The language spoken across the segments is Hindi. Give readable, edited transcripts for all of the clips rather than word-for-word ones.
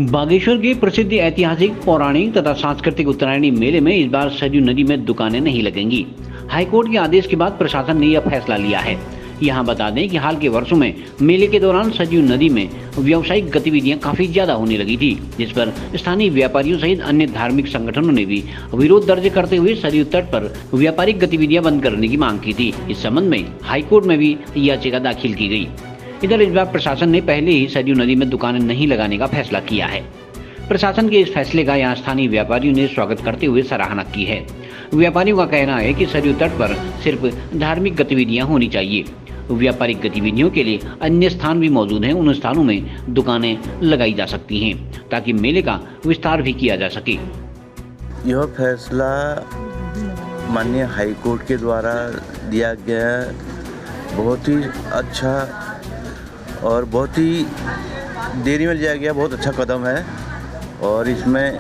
बागेश्वर के प्रसिद्ध ऐतिहासिक, पौराणिक तथा सांस्कृतिक उत्तरायणी मेले में इस बार सरयू नदी में दुकानें नहीं लगेंगी। हाईकोर्ट के आदेश के बाद प्रशासन ने यह फैसला लिया है। यहां बता दें कि हाल के वर्षों में मेले के दौरान सरयू नदी में व्यावसायिक गतिविधियां काफी ज्यादा होने लगी थी, जिस पर स्थानीय व्यापारियों सहित अन्य धार्मिक संगठनों ने भी विरोध दर्ज करते हुए सरयू तट पर व्यापारिक गतिविधियां बंद करने की मांग की थी। इस संबंध में हाईकोर्ट में भी याचिका दाखिल की गई। इधर इस बार प्रशासन ने पहले ही सरयू नदी में दुकानें नहीं लगाने का फैसला किया है। प्रशासन के इस फैसले का यहां स्थानीय व्यापारियों ने स्वागत करते हुए सराहना की है। व्यापारियों का कहना है कि सरयू तट पर सिर्फ धार्मिक गतिविधियां होनी चाहिए। व्यापारिक गतिविधियों के लिए अन्य स्थान भी मौजूद हैं, उन स्थानों में दुकानें लगाई जा सकती हैं ताकि मेले का विस्तार भी किया जा सके। यह फैसला माननीय हाईकोर्ट के द्वारा दिया गया बहुत ही अच्छा और बहुत ही देरी में लिया गया बहुत अच्छा कदम है। और इसमें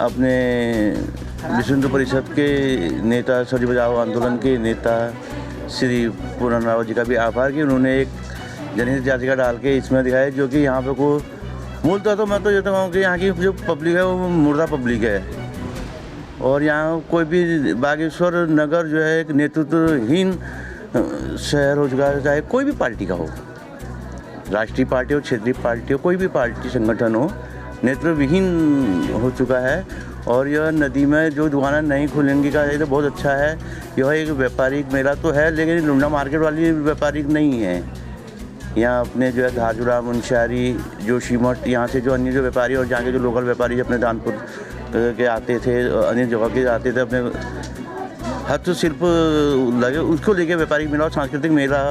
अपने विश्व हिंदू परिषद के नेता, सरयू बचाओ आंदोलन के नेता श्री पूरन रावत जी का भी आभार कि उन्होंने एक जनहित याचिका डाल के इसमें दिखाया, जो कि यहाँ पे को मूलतः तो मैं तो ये कहूँ कि यहाँ की जो पब्लिक है वो मुर्दा पब्लिक है। और यहाँ कोई भी बागेश्वर नगर जो है एक नेतृत्वहीन शहर हो चुका है, चाहे कोई भी पार्टी का हो, राष्ट्रीय पार्टी हो, क्षेत्रीय पार्टी हो, कोई भी पार्टी संगठन हो, नेतृत्वविहीन हो चुका है। और यह नदी में जो दुकानें नहीं खुलेंगी का ये तो बहुत अच्छा है। यह एक व्यापारिक मेला तो है, लेकिन लुंडा मार्केट वाली व्यापारिक नहीं है। यहाँ अपने जो है धारचूड़ा, मुंशियारी, जोशीमठ, यहाँ से जो अन्य जो व्यापारी और जहाँ के जो लोकल व्यापारी अपने दानपुर के आते थे, अन्य जगह के आते थे, अपने हस्तशिल्प लगे उसको लेके व्यापारिक मेला और सांस्कृतिक मेला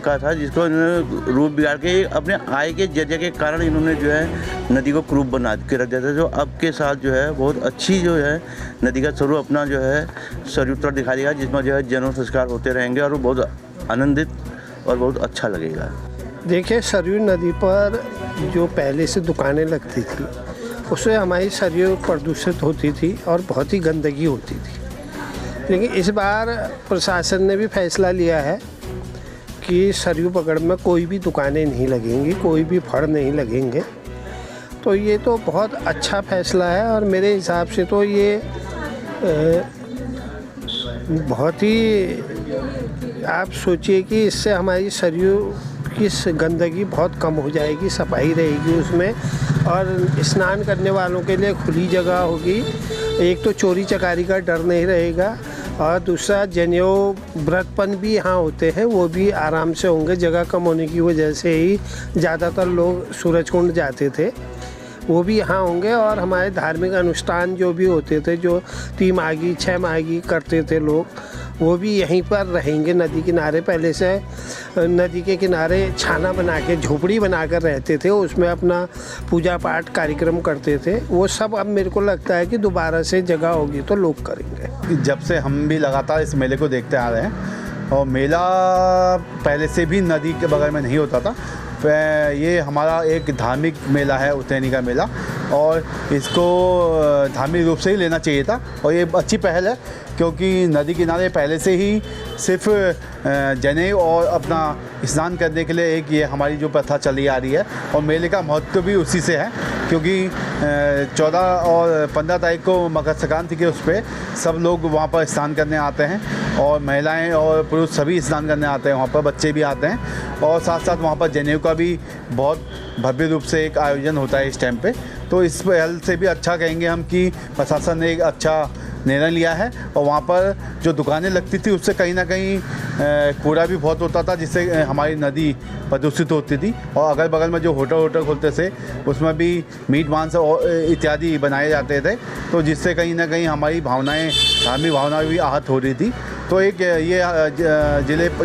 का था, जिसको इन्होंने रूप बिगाड़ के अपने आय के जरिए के कारण इन्होंने जो है नदी को क्रूप बना के रख दिया था। जो अब के साथ जो है बहुत अच्छी जो है नदी का स्वरूप अपना जो है सरयू तट दिखा देगा, जिसमें जो है जन्म संस्कार होते रहेंगे और वो बहुत आनंदित और बहुत अच्छा लगेगा। देखिए, सरयू नदी पर जो पहले से दुकानें लगती थी उससे हमारी सरयू प्रदूषित होती थी और बहुत ही गंदगी होती थी। लेकिन इस बार प्रशासन ने भी फैसला लिया है कि सरयू पकड़ में कोई भी दुकानें नहीं लगेंगी, कोई भी फड़ नहीं लगेंगे। तो ये तो बहुत अच्छा फैसला है और मेरे हिसाब से तो ये बहुत ही, आप सोचिए कि इससे हमारी सरयू की गंदगी बहुत कम हो जाएगी, सफाई रहेगी उसमें, और स्नान करने वालों के लिए खुली जगह होगी। एक तो चोरी चकारी का डर नहीं रहेगा और दूसरा जनेऊ व्रतपन भी यहाँ होते हैं, वो भी आराम से होंगे। जगह कम होने की वजह से ही ज़्यादातर लोग सूरजकुंड जाते थे, वो भी यहाँ होंगे। और हमारे धार्मिक अनुष्ठान जो भी होते थे, जो 3 माघी 6 माघी करते थे लोग, वो भी यहीं पर रहेंगे नदी किनारे। पहले से नदी के किनारे छाना बना के, झोपड़ी बना कर रहते थे, उसमें अपना पूजा पाठ कार्यक्रम करते थे। वो सब अब मेरे को लगता है कि दोबारा से जगह होगी तो लोग करेंगे। जब से हम भी लगातार इस मेले को देखते आ रहे हैं, और मेला पहले से भी नदी के बगल में नहीं होता था। ये हमारा एक धार्मिक मेला है, उत्तरायणी का मेला, और इसको धार्मिक रूप से ही लेना चाहिए था। और ये अच्छी पहल है, क्योंकि नदी किनारे पहले से ही सिर्फ जनेऊ और अपना स्नान करने के लिए एक ये हमारी जो प्रथा चली आ रही है। और मेले का महत्व भी उसी से है, क्योंकि 14 और 15 तारीख को मकर संक्रांति के उस पर सब लोग वहाँ पर स्नान करने आते हैं, और महिलाएं और पुरुष सभी स्नान करने आते हैं, वहाँ पर बच्चे भी आते हैं। और साथ साथ वहाँ पर जनेऊ का भी बहुत भव्य रूप से एक आयोजन होता है इस टाइम पे। तो इस पहल से भी अच्छा कहेंगे हम कि प्रशासन ने एक अच्छा निर्णय लिया है। और वहाँ पर जो दुकानें लगती थी उससे कहीं ना कहीं कूड़ा भी बहुत होता था, जिससे हमारी नदी प्रदूषित होती थी। और अगल बगल में जो होटल खोलते थे उसमें भी मीट मांस इत्यादि बनाए जाते थे, तो जिससे कहीं ना कहीं हमारी भावनाएं, धार्मिक भावनाएं भी आहत हो रही थी। तो एक ये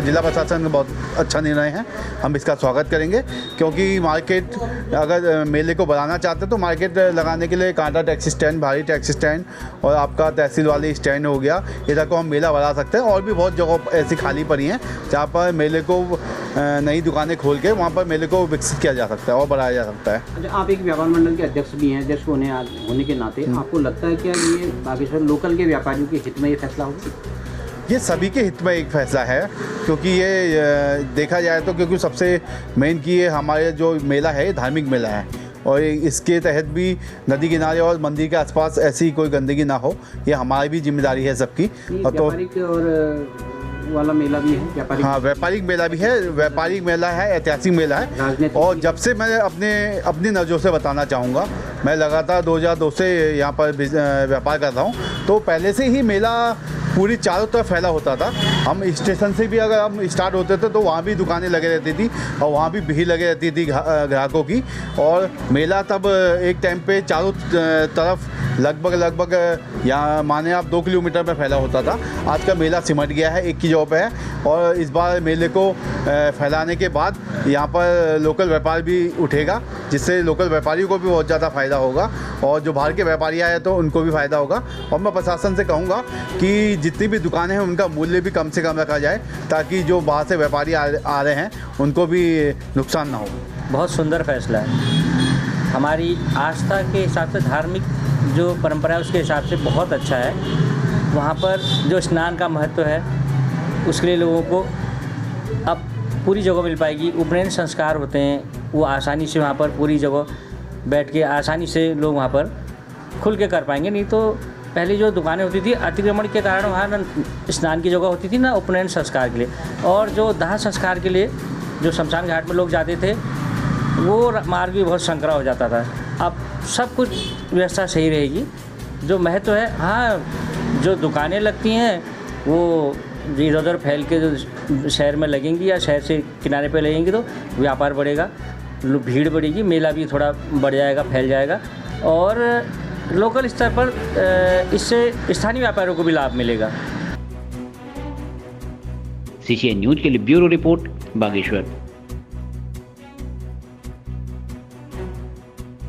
जिला प्रशासन का बहुत अच्छा निर्णय है, हम इसका स्वागत करेंगे। क्योंकि मार्केट अगर मेले को बढ़ाना चाहते तो मार्केट लगाने के लिए कांटा टैक्सी स्टैंड, भारी टैक्सी स्टैंड और आपका तहसील वाली स्टैंड हो गया, इधर को हम मेला बढ़ा सकते हैं। और भी बहुत जगह ऐसी खाली पड़ी हैं जहाँ पर मेले को नई दुकानें खोल के वहाँ पर मेले को विकसित किया जा सकता है और बढ़ाया जा सकता है। अच्छा, आप एक व्यापार मंडल के अध्यक्ष भी हैं, अध्यक्ष होने के नाते आपको लगता है क्या ये बागेश्वर लोकल के व्यापारियों के हित में ये फैसला होगा? ये सभी के हित में एक फैसला है, क्योंकि ये देखा जाए तो क्योंकि सबसे मेन की ये हमारे जो मेला है धार्मिक मेला है, और इसके तहत भी नदी किनारे और मंदिर के आसपास ऐसी कोई गंदगी ना हो, ये हमारी भी जिम्मेदारी है सबकी। और वाला मेला भी है व्यापारिक? हाँ, व्यापारिक मेला भी है, व्यापारिक मेला है, ऐतिहासिक मेला है। और जब से मैं अपनी नज़रों से बताना चाहूँगा, मैं लगातार 2002 से यहाँ पर व्यापार कर रहा हूँ, तो पहले से ही मेला पूरी चारों तरफ फैला होता था। हम स्टेशन से भी अगर हम स्टार्ट होते थे तो वहाँ भी दुकानें लगे रहती थी और वहाँ भी भीड़ लगे रहती थी ग्राहकों की। और मेला तब एक टाइम पे चारों तरफ लगभग यहाँ माने आप 2 किलोमीटर में फैला होता था। आज का मेला सिमट गया है, एक की जगह पे है। और इस बार मेले को फैलाने के बाद यहाँ पर लोकल व्यापार भी उठेगा, जिससे लोकल व्यापारियों को भी बहुत ज़्यादा फ़ायदा होगा और जो बाहर के व्यापारी आए तो उनको भी फ़ायदा होगा। और मैं प्रशासन से कहूँगा कि जितनी भी दुकानें हैं उनका मूल्य भी कम से कम रखा जाए, ताकि जो बाहर से व्यापारी आ रहे हैं उनको भी नुकसान ना हो। बहुत सुंदर फैसला है। हमारी आस्था के हिसाब से, धार्मिक जो परंपरा है उसके हिसाब से बहुत अच्छा है। वहाँ पर जो स्नान का महत्व है उसके लिए लोगों को अब पूरी जगह मिल पाएगी। उपनयन संस्कार होते हैं वो आसानी से वहाँ पर पूरी जगह बैठ के आसानी से लोग वहाँ पर खुल के कर पाएंगे। नहीं तो पहले जो दुकानें होती थी अतिक्रमण के कारण वहाँ ना स्नान की जगह होती थी ना उपनयन संस्कार के लिए, और जो दाह संस्कार के लिए जो शमशान घाट में लोग जाते थे वो मार्ग भी बहुत संकरा हो जाता था। अब सब कुछ व्यवस्था सही रहेगी। जो महत्व है, हाँ जो दुकानें लगती हैं वो इधर उधर फैल के जो शहर में लगेंगी या शहर से किनारे पे लगेंगी तो व्यापार बढ़ेगा, भीड़ बढ़ेगी, मेला भी थोड़ा बढ़ जाएगा, फैल जाएगा और लोकल स्तर पर इससे स्थानीय व्यापारियों को भी लाभ मिलेगा। CCN न्यूज के लिए ब्यूरो रिपोर्ट बागेश्वर।